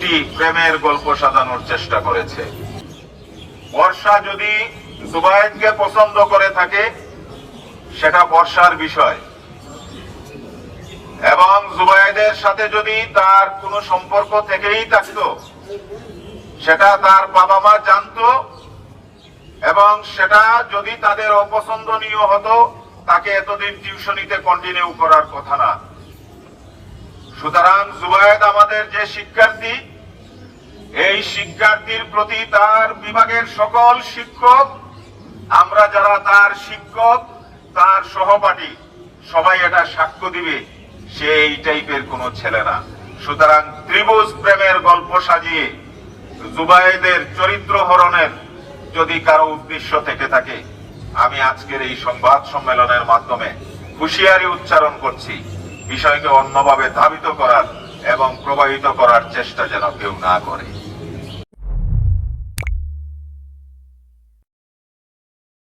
একটি প্রেমের গল্প সাজানোর চেষ্টা করেছে। বর্ষা যদি জুবায়েদকে পছন্দ করে থাকে সেটা বর্ষার বিষয়, এবং জুবায়েদের সাথে যদি তার কোনো সম্পর্ক থেকেই থাকতো সেটা তার বাবা মা জানতো, এবং সেটা যদি তাদের অপছন্দনীয় হতো তাকে এতদিন টিউশনিতে কন্টিনিউ করার কথা না। সুতরাং জুবায়েদ আমাদের যে শিক্ষার্থী, এই শিক্ষার্থীর প্রতি তার বিভাগের সকল শিক্ষক, আমরা যারা তার শিক্ষক, তার সহপাঠী, সবাই এটা সাক্ষ্য দিবে সে এই টাইপের কোনো ছেলে না। সুতরাং ত্রিভুজ প্রেমের গল্প সাজিয়ে জুবায়েদের চরিত্র হরণের যদি কারো উদ্দেশ্য থেকে থাকে, আমি আজকের এই সংবাদ সম্মেলনের মাধ্যমে হুঁশিয়ারি উচ্চারণ করছি, বিষয়কে অন্যভাবে ধাবিত করার এবং প্রবাহিত করার চেষ্টা যেন কেউ না করে।